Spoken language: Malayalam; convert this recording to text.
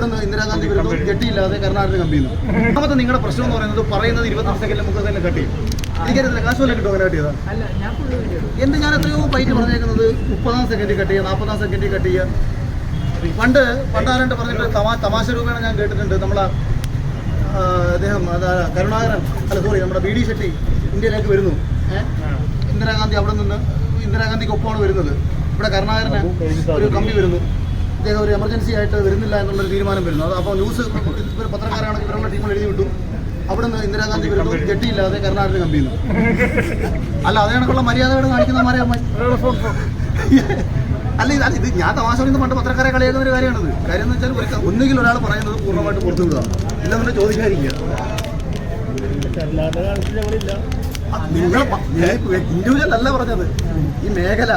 അവിടുന്ന് ഇന്ദിരാഗാന്ധി വരുന്നു, ജെട്ടിയില്ലാതെ കരുണാകരന് കമ്പിയുന്നു. രണ്ടാമത്തെ നിങ്ങളുടെ പ്രശ്നം എന്ന് പറയുന്നത് 25 സെക്കൻഡിൽ 30 സെക്കൻഡിൽ കട്ട് ചെയ്യും. എനിക്കറിയത്തില്ല, കാശ് വല്ല കിട്ടും അങ്ങനെ കട്ട് ചെയ്താൽ. ഞാൻ എത്രയോ പൈറ്റ് പറഞ്ഞേക്കുന്നത് 30 സെക്കൻഡിൽ കട്ട് ചെയ്യുക, 40 സെക്കൻഡിൽ കട്ട് ചെയ്യുക. പണ്ടാരണ്ട് പറഞ്ഞിട്ട് തമാശ രൂപേണ ഞാൻ കേട്ടിട്ടുണ്ട്. നമ്മളെ അദ്ദേഹം കരുണാകരൻ നമ്മുടെ ബി ഡി ഷെട്ടി ഇന്ത്യയിലേക്ക് വരുന്നു. ഇന്ദിരാഗാന്ധി അവിടെ നിന്ന് ഇന്ദിരാഗാന്ധിക്ക് ഒപ്പമാണ് വരുന്നത്. ഇവിടെ കരുണാകരന് ഒരു കമ്പി വരുന്നു. അദ്ദേഹം ഒരു എമർജൻസി ആയിട്ട് വരുന്നില്ല എന്നുള്ളൊരു തീരുമാനം വരുന്നു. അത് അപ്പോൾ ന്യൂസ് പത്രക്കാരാണെങ്കിൽ ഇവരുള്ള ടീമുകൾ എഴുതി വിട്ടു. അവിടെ നിന്ന് ഇന്ദിരാഗാന്ധി വരുന്നു, ജെട്ടിയില്ലാതെ കരുണാകരന് കമ്പിയുന്നു. അല്ല, അത് കണക്കുള്ള മര്യാദകൾ കാണിക്കുന്നമാരെ ഇത് ഞാൻ തമാശ പറയുന്ന പണ്ട് പത്രക്കാരെ കളിയാക്കുന്ന ഒരു കാര്യമാണിത്. കാര്യം എന്ന് വെച്ചാൽ ഒന്നുകിൽ ഒരാൾ പറയുന്നത് പൂർണ്ണമായിട്ട് പുറത്തു വിടുക, ഇല്ലെന്നുണ്ടെങ്കിൽ ചോദിക്കാതിരിക്കുക. നിങ്ങൾ ഇൻഡിവിജ്വൽ അല്ല പറഞ്ഞത്, ഈ മേഖല